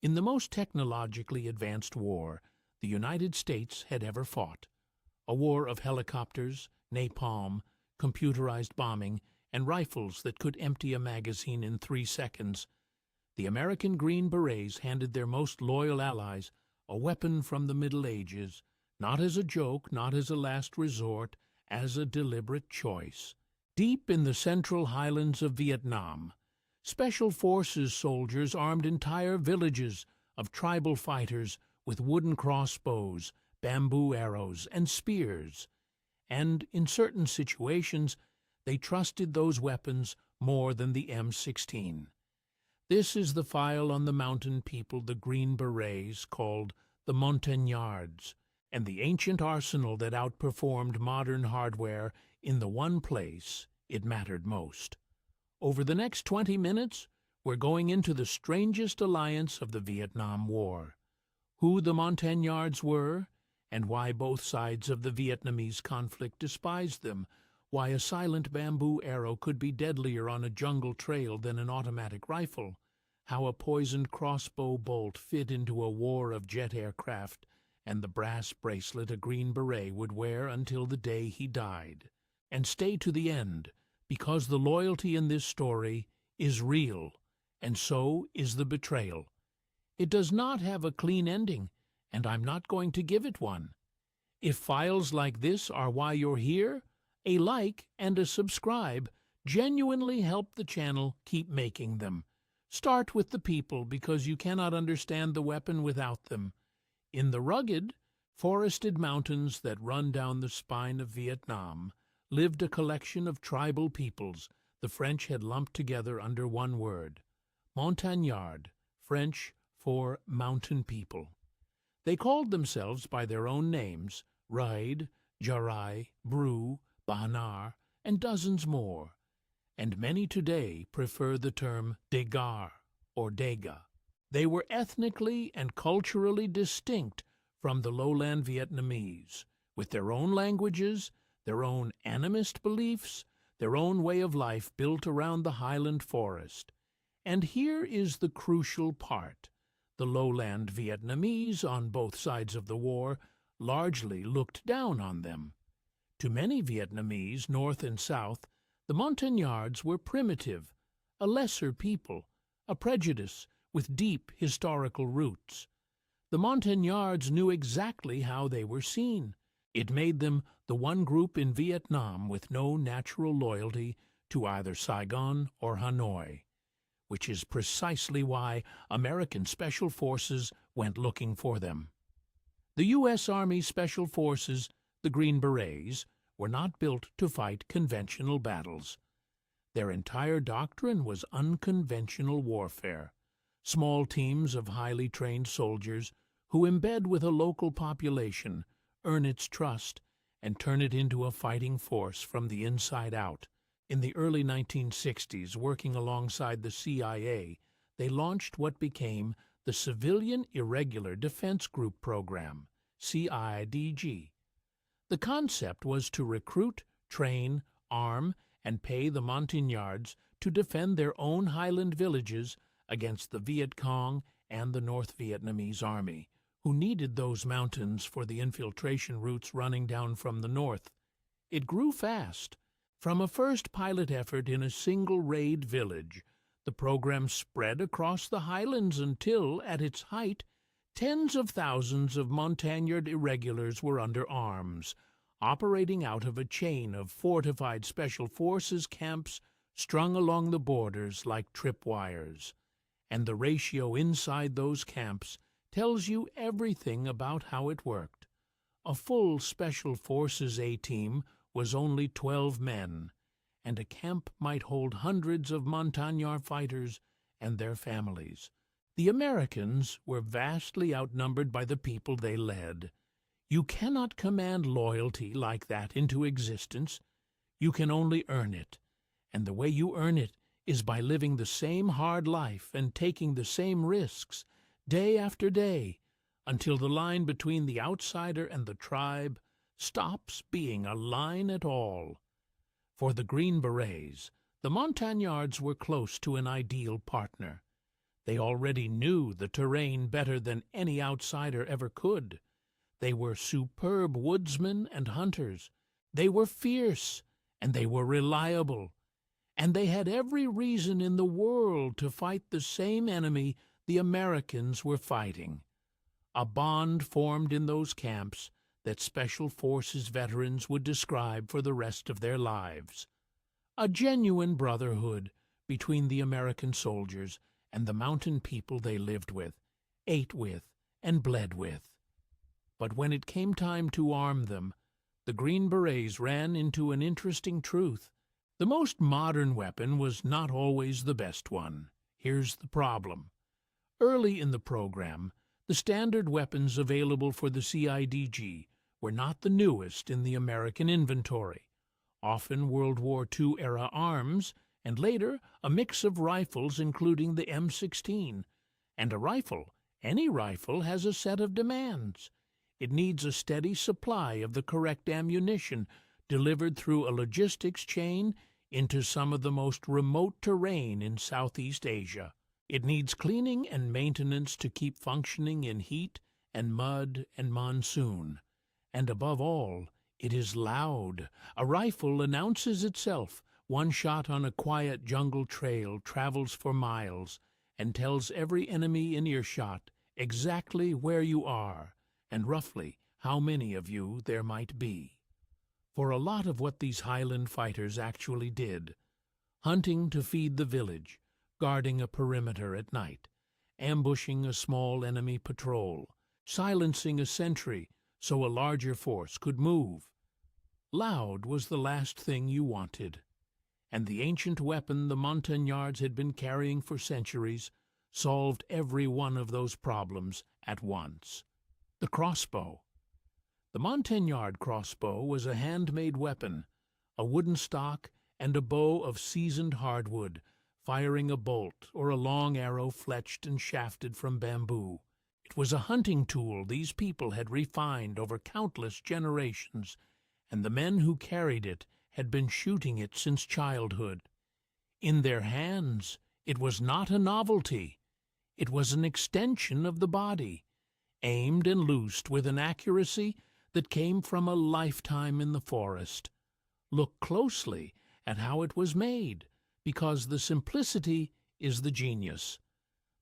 In the most technologically advanced war the United States had ever fought, a war of helicopters, napalm, computerized bombing, and rifles that could empty a magazine in 3 seconds, the American Green Berets handed their most loyal allies a weapon from the Middle Ages, not as a joke, not as a last resort, as a deliberate choice. Deep in the central highlands of Vietnam, Special Forces soldiers armed entire villages of tribal fighters with wooden crossbows, bamboo arrows, and spears. And in certain situations, they trusted those weapons more than the M16. This is the file on the mountain people, the Green Berets, called the Montagnards, and the ancient arsenal that outperformed modern hardware in the one place it mattered most. Over the next 20 minutes, we're going into the strangest alliance of the Vietnam War. Who the Montagnards were, and why both sides of the Vietnamese conflict despised them, why a silent bamboo arrow could be deadlier on a jungle trail than an automatic rifle, how a poisoned crossbow bolt fit into a war of jet aircraft, and the brass bracelet a Green Beret would wear until the day he died. And stay to the end, because the loyalty in this story is real, and so is the betrayal. It does not have a clean ending, and I'm not going to give it one. If files like this are why you're here, a like and a subscribe genuinely help the channel keep making them. Start with the people, because you cannot understand the weapon without them. In the rugged, forested mountains that run down the spine of Vietnam lived a collection of tribal peoples the French had lumped together under one word: Montagnard, French for mountain people. They called themselves by their own names: Ride, Jarai, Bru, Banar, and dozens more, and many today prefer the term Degar or Dega. They were ethnically and culturally distinct from the lowland Vietnamese, with their own languages, their own animist beliefs, their own way of life built around the highland forest. And here is the crucial part. The lowland Vietnamese on both sides of the war largely looked down on them. To many Vietnamese, north and south, the Montagnards were primitive, a lesser people, a prejudice with deep historical roots. The Montagnards knew exactly how they were seen. It made them the one group in Vietnam with no natural loyalty to either Saigon or Hanoi, which is precisely why American Special Forces went looking for them. The U.S. Army Special Forces, the Green Berets, were not built to fight conventional battles. Their entire doctrine was unconventional warfare. Small teams of highly trained soldiers who embed with a local population, earn its trust, and turn it into a fighting force from the inside out. In the early 1960s, working alongside the CIA, they launched what became the Civilian Irregular Defense Group Program, CIDG. The concept was to recruit, train, arm, and pay the Montagnards to defend their own highland villages against the Viet Cong and the North Vietnamese Army, who needed those mountains for the infiltration routes running down from the north. It grew fast. From a first pilot effort in a single raid village, the program spread across the highlands until, at its height, tens of thousands of Montagnard irregulars were under arms, operating out of a chain of fortified Special Forces camps strung along the borders like tripwires. And the ratio inside those camps tells you everything about how it worked. A full Special Forces A-team was only 12 men, and a camp might hold hundreds of Montagnard fighters and their families. The Americans were vastly outnumbered by the people they led. You cannot command loyalty like that into existence. You can only earn it, and the way you earn it is by living the same hard life and taking the same risks, day after day, until the line between the outsider and the tribe stops being a line at all. For the Green Berets, the Montagnards were close to an ideal partner. They already knew the terrain better than any outsider ever could. They were superb woodsmen and hunters. They were fierce, and they were reliable. And they had every reason in the world to fight the same enemy the Americans were fighting. A bond formed in those camps that Special Forces veterans would describe for the rest of their lives. A genuine brotherhood between the American soldiers and the mountain people they lived with, ate with, and bled with. But when it came time to arm them, the Green Berets ran into an interesting truth. The most modern weapon was not always the best one. Here's the problem. Early in the program, the standard weapons available for the CIDG were not the newest in the American inventory. Often World War II-era arms, and later a mix of rifles including the M16. And a rifle, any rifle, has a set of demands. It needs a steady supply of the correct ammunition delivered through a logistics chain into some of the most remote terrain in Southeast Asia. It needs cleaning and maintenance to keep functioning in heat and mud and monsoon. And above all, it is loud. A rifle announces itself. One shot on a quiet jungle trail travels for miles and tells every enemy in earshot exactly where you are and roughly how many of you there might be. For a lot of what these Highland fighters actually did, hunting to feed the village, guarding a perimeter at night, ambushing a small enemy patrol, silencing a sentry so a larger force could move. Loud was the last thing you wanted. And the ancient weapon the Montagnards had been carrying for centuries solved every one of those problems at once. The crossbow. The Montagnard crossbow was a handmade weapon, a wooden stock and a bow of seasoned hardwood, firing a bolt or a long arrow fletched and shafted from bamboo. It was a hunting tool these people had refined over countless generations, and the men who carried it had been shooting it since childhood. In their hands, it was not a novelty. It was an extension of the body, aimed and loosed with an accuracy that came from a lifetime in the forest. Look closely at how it was made, because the simplicity is the genius.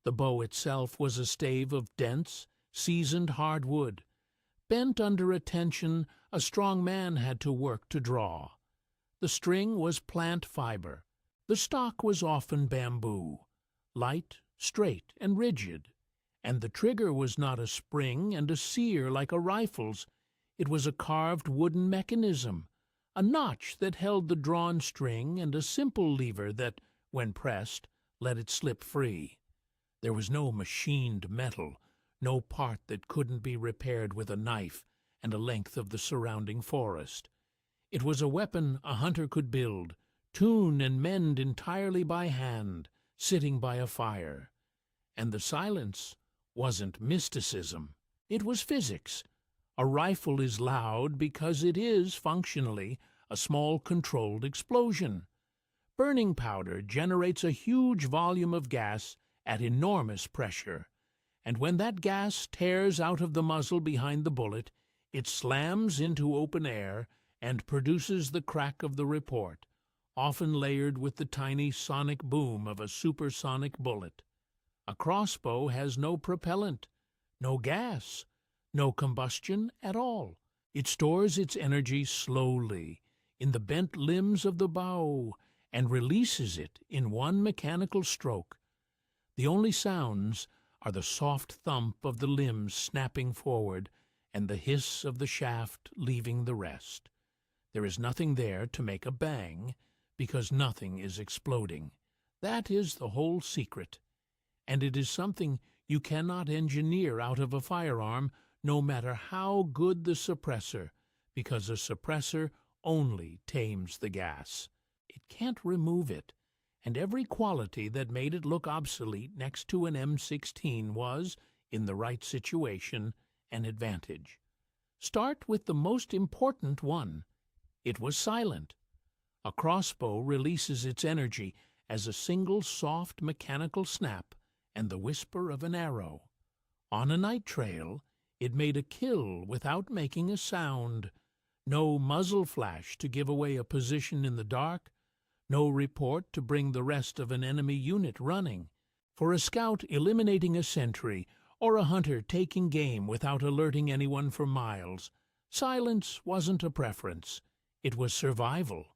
The bow itself was a stave of dense, seasoned hardwood. Bent under a tension a strong man had to work to draw. The string was plant fiber. The stock was often bamboo, light, straight, and rigid. And the trigger was not a spring and a sear like a rifle's. It was a carved wooden mechanism, a notch that held the drawn string and a simple lever that, when pressed, let it slip free. There was no machined metal, no part that couldn't be repaired with a knife and a length of the surrounding forest. It was a weapon a hunter could build, tune and mend entirely by hand, sitting by a fire. And the silence wasn't mysticism. It was physics. A rifle is loud because it is, functionally, a small controlled explosion. Burning powder generates a huge volume of gas at enormous pressure, and when that gas tears out of the muzzle behind the bullet, it slams into open air and produces the crack of the report, often layered with the tiny sonic boom of a supersonic bullet. A crossbow has no propellant, no gas, no combustion at all. It stores its energy slowly in the bent limbs of the bow and releases it in one mechanical stroke. The only sounds are the soft thump of the limbs snapping forward and the hiss of the shaft leaving the rest. There is nothing there to make a bang, because nothing is exploding. That is the whole secret, and it is something you cannot engineer out of a firearm, no matter how good the suppressor, because a suppressor only tames the gas. It can't remove it, and every quality that made it look obsolete next to an M16 was, in the right situation, an advantage. Start with the most important one. It was silent. A crossbow releases its energy as a single soft mechanical snap, and the whisper of an arrow. On a night trail, it made a kill without making a sound. No muzzle flash to give away a position in the dark, no report to bring the rest of an enemy unit running. For a scout eliminating a sentry, or a hunter taking game without alerting anyone for miles, silence wasn't a preference. It was survival.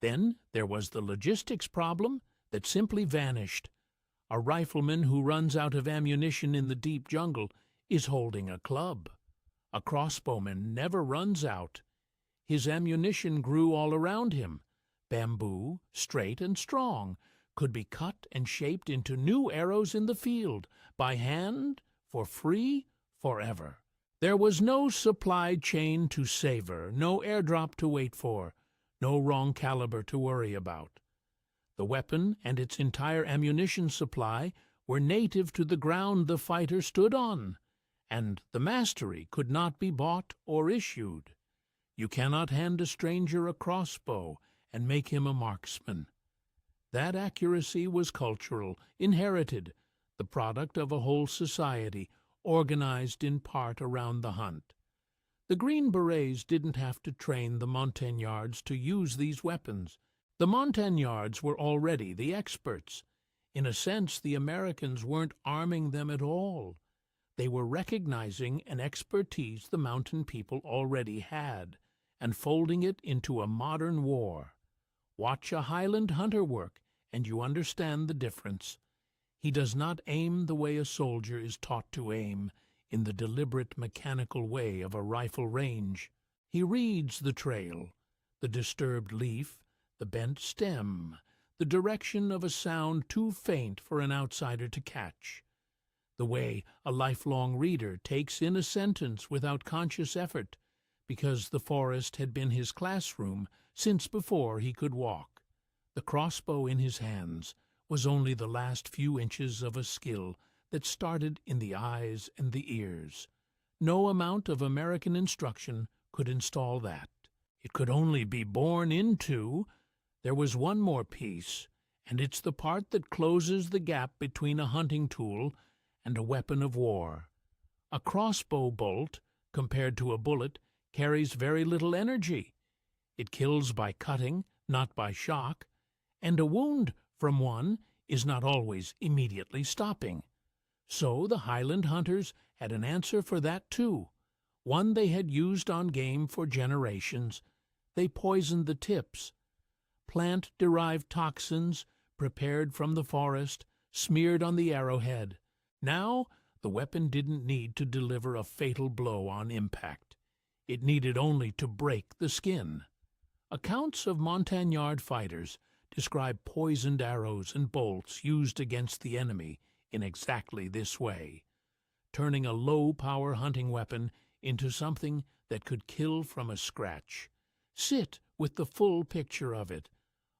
Then there was the logistics problem that simply vanished. A rifleman who runs out of ammunition in the deep jungle is holding a club. A crossbowman never runs out. His ammunition grew all around him. Bamboo, straight and strong, could be cut and shaped into new arrows in the field, by hand, for free, forever. There was no supply chain to savor, no airdrop to wait for, no wrong caliber to worry about. The weapon and its entire ammunition supply were native to the ground the fighter stood on, and the mastery could not be bought or issued. You cannot hand a stranger a crossbow and make him a marksman. That accuracy was cultural, inherited, the product of a whole society, organized in part around the hunt. The Green Berets didn't have to train the Montagnards to use these weapons. The Montagnards were already the experts. In a sense, the Americans weren't arming them at all. They were recognizing an expertise the mountain people already had, and folding it into a modern war. Watch a Highland hunter work, and you understand the difference. He does not aim the way a soldier is taught to aim, in the deliberate mechanical way of a rifle range. He reads the trail, the disturbed leaf, the bent stem, the direction of a sound too faint for an outsider to catch. The way a lifelong reader takes in a sentence without conscious effort, because the forest had been his classroom since before he could walk. The crossbow in his hands was only the last few inches of a skill that started in the eyes and the ears. No amount of American instruction could install that. It could only be born into. There was one more piece, and it's the part that closes the gap between a hunting tool and a weapon of war. A crossbow bolt, compared to a bullet, carries very little energy. It kills by cutting, not by shock, and a wound from one is not always immediately stopping. So the Highland hunters had an answer for that too, one they had used on game for generations. They poisoned the tips. Plant-derived toxins, prepared from the forest, smeared on the arrowhead. Now the weapon didn't need to deliver a fatal blow on impact. It needed only to break the skin. Accounts of Montagnard fighters describe poisoned arrows and bolts used against the enemy in exactly this way, turning a low-power hunting weapon into something that could kill from a scratch. Sit with the full picture of it,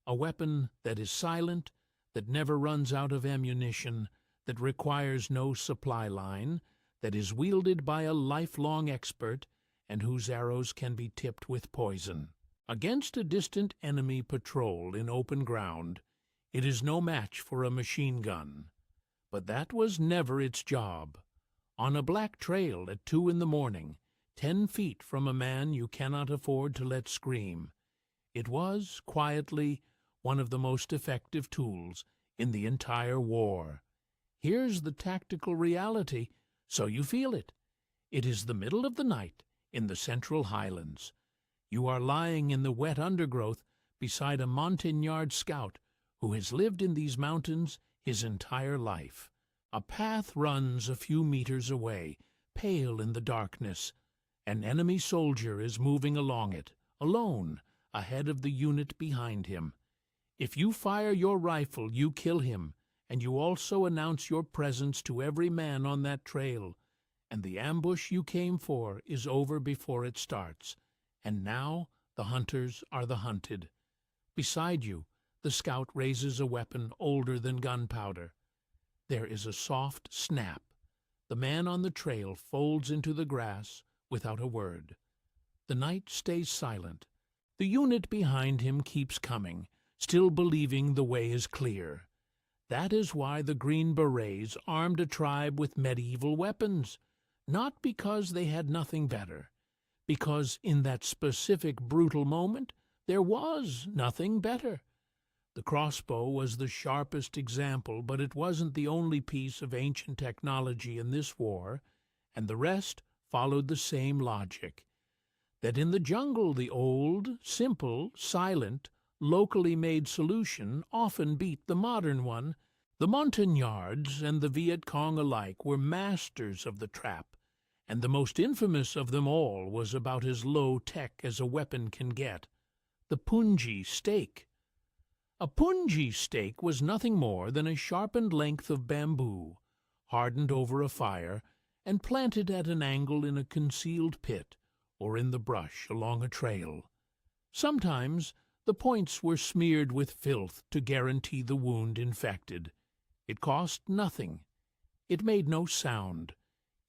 a weapon that is silent, that never runs out of ammunition, that requires no supply line, that is wielded by a lifelong expert, and whose arrows can be tipped with poison. Against a distant enemy patrol in open ground, it is no match for a machine gun. But that was never its job. On a black trail at 2 a.m, 10 feet from a man you cannot afford to let scream, it was, quietly, one of the most effective tools in the entire war. Here's the tactical reality, so you feel it. It is the middle of the night in the central Highlands. You are lying in the wet undergrowth beside a Montagnard scout who has lived in these mountains his entire life. A path runs a few meters away, pale in the darkness. An enemy soldier is moving along it, alone, ahead of the unit behind him. If you fire your rifle, you kill him, and you also announce your presence to every man on that trail, and the ambush you came for is over before it starts. And now the hunters are the hunted. Beside you, the scout raises a weapon older than gunpowder. There is a soft snap. The man on the trail folds into the grass without a word. The night stays silent. The unit behind him keeps coming, still believing the way is clear. That is why the Green Berets armed a tribe with medieval weapons, not because they had nothing better, because in that specific brutal moment there was nothing better. The crossbow was the sharpest example, but it wasn't the only piece of ancient technology in this war, and the rest followed the same logic. That in the jungle the old, simple, silent, locally made solution often beat the modern one. The Montagnards and the Viet Cong alike were masters of the trap, and the most infamous of them all was about as low-tech as a weapon can get: the punji stake. A punji stake was nothing more than a sharpened length of bamboo, hardened over a fire, and planted at an angle in a concealed pit, or in the brush along a trail. Sometimes the points were smeared with filth to guarantee the wound infected. It cost nothing. It made no sound.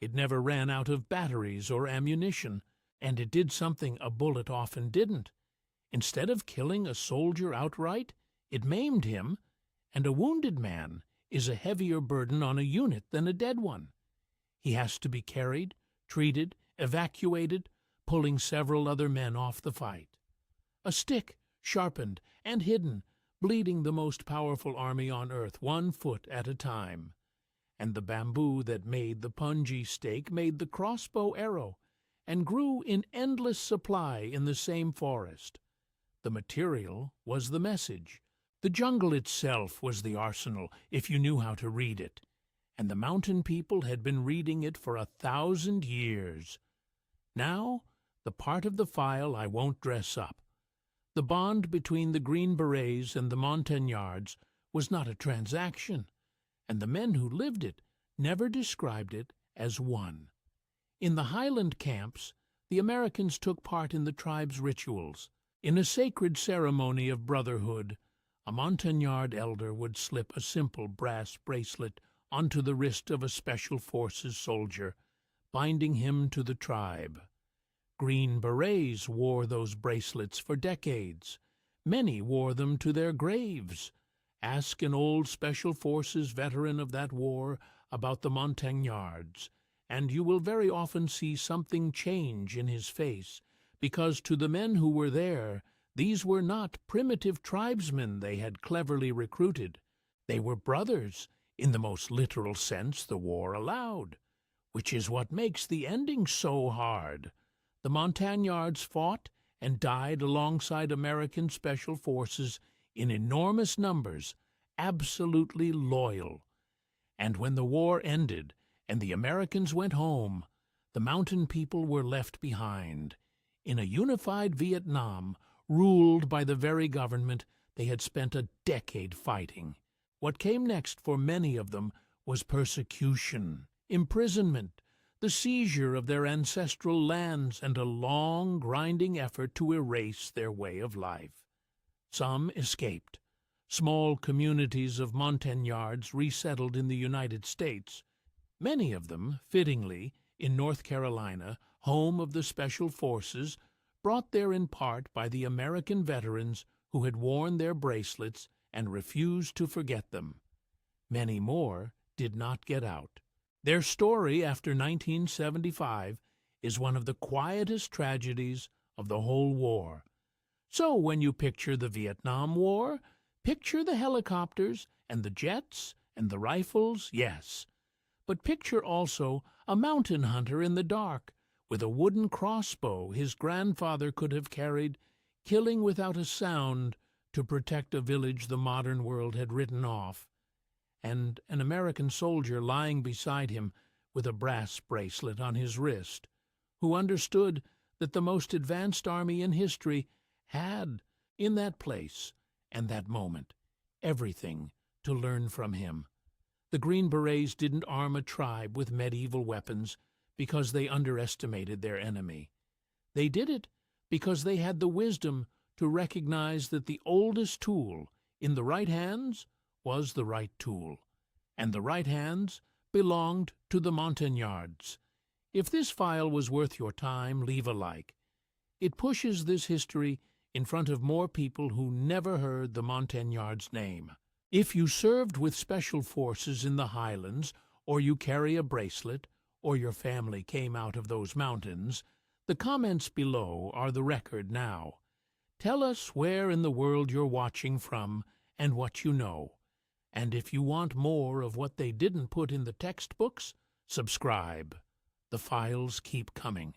It never ran out of batteries or ammunition, and it did something a bullet often didn't. Instead of killing a soldier outright, it maimed him, and a wounded man is a heavier burden on a unit than a dead one. He has to be carried, treated, evacuated, pulling several other men off the fight. A stick, sharpened and hidden, bleeding the most powerful army on earth 1 foot at a time. And the bamboo that made the punji stake made the crossbow arrow, and grew in endless supply in the same forest. The material was the message. The jungle itself was the arsenal, if you knew how to read it. And the mountain people had been reading it for 1,000 years. Now, the part of the file I won't dress up. The bond between the Green Berets and the Montagnards was not a transaction, and the men who lived it never described it as one. In the Highland camps, the Americans took part in the tribe's rituals. In a sacred ceremony of brotherhood, a Montagnard elder would slip a simple brass bracelet onto the wrist of a Special Forces soldier, binding him to the tribe. Green Berets wore those bracelets for decades. Many wore them to their graves. Ask an old Special Forces veteran of that war about the Montagnards, and you will very often see something change in his face, because to the men who were there, these were not primitive tribesmen they had cleverly recruited. They were brothers, in the most literal sense the war allowed, which is what makes the ending so hard. The Montagnards fought and died alongside American Special Forces in enormous numbers, absolutely loyal. And when the war ended and the Americans went home, the mountain people were left behind, in a unified Vietnam ruled by the very government they had spent a decade fighting. What came next for many of them was persecution, imprisonment, the seizure of their ancestral lands, and a long, grinding effort to erase their way of life. Some escaped. Small communities of Montagnards resettled in the United States, many of them, fittingly, in North Carolina, home of the Special Forces, brought there in part by the American veterans who had worn their bracelets and refused to forget them. Many more did not get out. Their story after 1975 is one of the quietest tragedies of the whole war. So when you picture the Vietnam War, picture the helicopters and the jets and the rifles, yes. But picture also a mountain hunter in the dark with a wooden crossbow his grandfather could have carried, killing without a sound to protect a village the modern world had written off, and an American soldier lying beside him with a brass bracelet on his wrist, who understood that the most advanced army in history had, in that place and that moment, everything to learn from him. The Green Berets didn't arm a tribe with medieval weapons because they underestimated their enemy. They did it because they had the wisdom to recognize that the oldest tool in the right hands was the right tool, and the right hands belonged to the Montagnards. If this file was worth your time, leave a like. It pushes this history in front of more people who never heard the Montagnards' name. If you served with special forces in the Highlands, or you carry a bracelet, or your family came out of those mountains, the comments below are the record now. Tell us where in the world you're watching from and what you know. And if you want more of what they didn't put in the textbooks, subscribe. The files keep coming.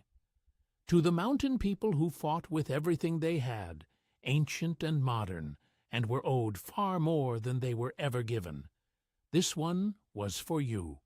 To the mountain people who fought with everything they had, ancient and modern, and were owed far more than they were ever given, this one was for you.